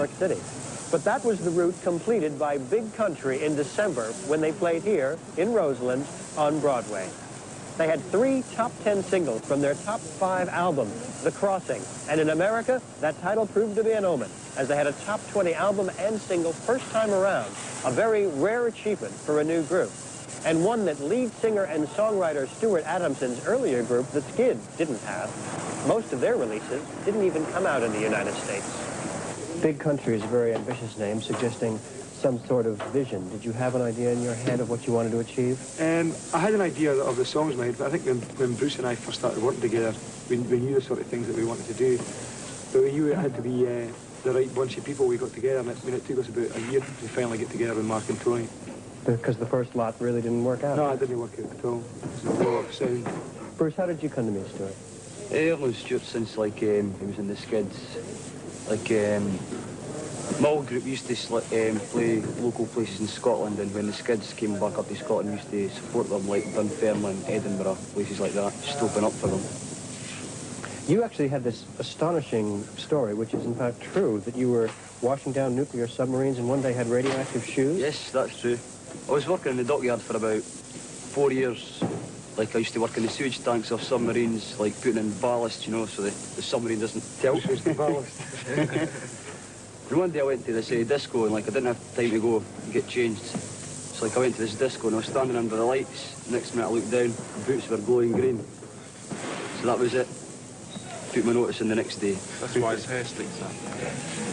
York City. But that was the route completed by Big Country in December when they played here in Roseland on Broadway. They had 3 top 10 singles from their top 5 album, The Crossing. And in America, that title proved to be an omen, as they had a top 20 album and single first time around, a very rare achievement for a new group, and one that lead singer and songwriter Stuart Adamson's earlier group, The Skids, didn't have. Most of their releases didn't even come out in the United States. Big Country is a very ambitious name, suggesting some sort of vision. Did you have an idea in your head of what you wanted to achieve? I had an idea of the songs made, but I think when Bruce and I first started working together, we knew the sort of things that we wanted to do. But we knew it had to be the right bunch of people we got together, and it took us about a year to finally get together with Mark and Tony. Because the first lot really didn't work out? No, it didn't work out at all. It was a blow-up sound. Bruce, how did you come to meet Stuart? I've known Stuart since, like, he was in the Skids. Like, my old group used to play local places in Scotland, and when the Skids came back up to Scotland, we used to support them, like Dunfermline, Edinburgh, places like that, just open up for them. You actually had this astonishing story, which is in fact true, that you were washing down nuclear submarines and one day had radioactive shoes? Yes, that's true. I was working in the dockyard for about 4 years. Like, I used to work in the sewage tanks of submarines, like putting in ballast, you know, so the submarine doesn't tilt. And one day I went to this disco, and like I didn't have time to go and get changed. So like I went to this disco and I was standing under the lights. Next minute I looked down, the boots were glowing green. So that was it. Took my notice in the next day. That's why his hair sticks up.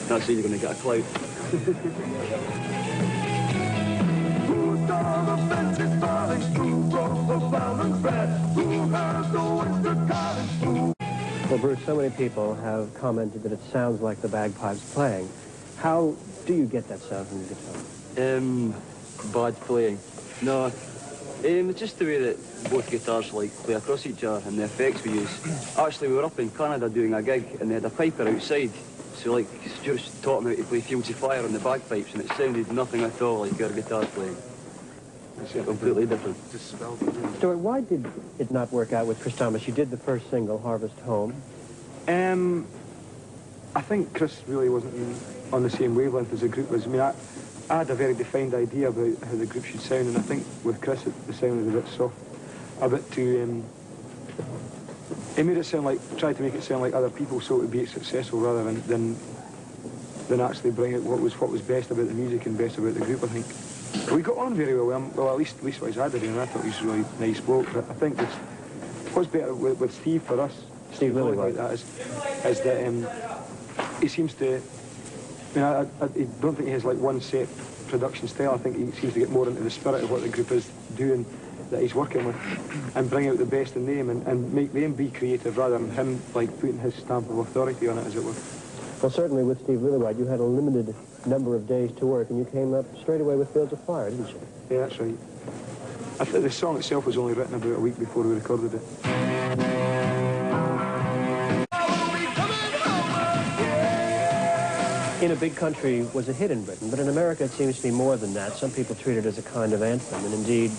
That's how you're going to get a clout. Well, Bruce, so many people have commented that it sounds like the bagpipes playing. How do you get that sound from the guitar? Bad playing. No, it's just the way that both guitars like play across each other and the effects we use. Actually, we were up in Canada doing a gig and they had a piper outside. So like Stuart taught me how to play Fields of Fire on the bagpipes, and it sounded nothing at all like our guitar playing. It's completely different. Stuart, why did it not work out with Chris Thomas? You did the first single, Harvest Home. I think Chris really wasn't on the same wavelength as the group was. I mean, I had a very defined idea about how the group should sound, and I think with Chris the sound was a bit soft, a bit too... He made it sound like, tried to make it sound like other people, so it would be successful rather than actually bring out what was best about the music and best about the group, I think. We got on very well, well at least what I did, and I thought he was a really nice bloke. But I think what's better with Steve for us, Steve Lillywhite, like that, is that he seems to, I don't think he has like one set production style. I think he seems to get more into the spirit of what the group is doing, that he's working with, and bring out the best in them and make them be creative rather than him like putting his stamp of authority on it, as it were. Well, certainly with Steve Lillywhite, you had a limited number of days to work, and you came up straight away with Fields of Fire, didn't you? Yeah, that's right. I think the song itself was only written about a week before we recorded it. In a Big Country was a hit in Britain, but in America it seems to be more than that. Some people treat it as a kind of anthem, and indeed,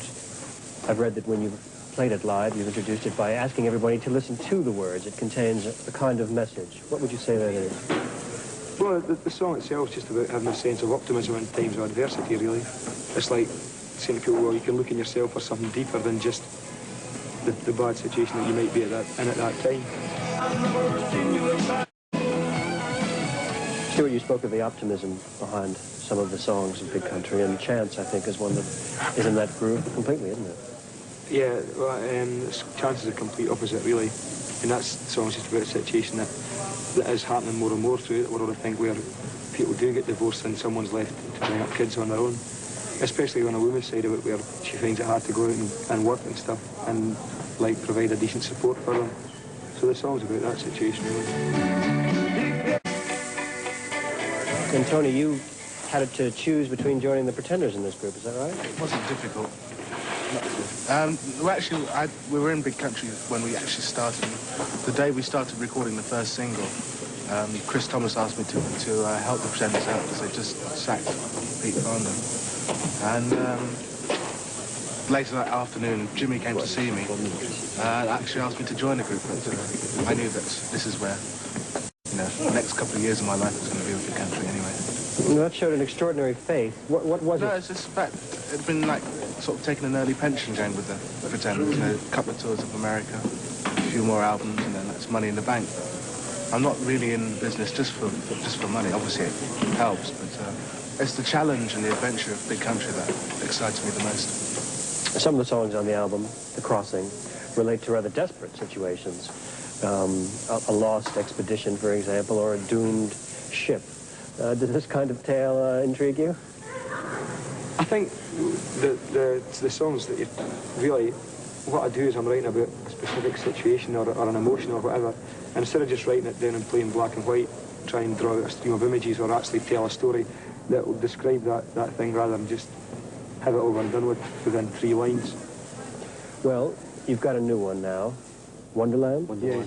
I've read that when you've played it live, you've introduced it by asking everybody to listen to the words. It contains a kind of message. What would you say that is? Well, the song itself is just about having a sense of optimism in times of adversity, really. It's like saying to people, well, you can look in yourself for something deeper than just the bad situation that you might be in at that time. Stuart, you spoke of the optimism behind some of the songs of Big Country, and Chance, I think, is one that is in that groove completely, isn't it? Yeah, well, Chance is a complete opposite, really. And that song's just about a situation that is happening more and more throughout the world, I think, where people do get divorced and someone's left to bring up kids on their own. Especially on a woman's side of it, where she finds it hard to go out and work and stuff, and like provide a decent support for them. So the song's about that situation, really. And Tony, you had to choose between joining the Pretenders in this group, is that right? It wasn't difficult. Well, actually, we were in Big Country when we actually started. The day we started recording the first single, Chris Thomas asked me to help the Pretenders out because they just sacked Pete Farndon. And later that afternoon, Jimmy came to see me and actually asked me to join the group. But I knew that this is where, the next couple of years of my life was going to be with Big Country anyway. Well, that showed an extraordinary faith. What was No, it? it's just the fact it'd been like sort of taking an early pension going with the Pretenders. You know, a couple of tours of America, a few more albums, and then that's money in the bank. I'm not really in business just for money. Obviously, it helps, but it's the challenge and the adventure of Big Country that excites me the most. Some of the songs on the album, The Crossing, relate to rather desperate situations. A lost expedition, for example, or a doomed ship. Does this kind of tale intrigue you? I think the songs that you really, what I do is I'm writing about a specific situation or an emotion or whatever, and instead of just writing it down in plain black and white, try and draw out a stream of images or actually tell a story that will describe that thing rather than just have it over and done with within 3 lines. Well, you've got a new one now, Wonderland? Yeah.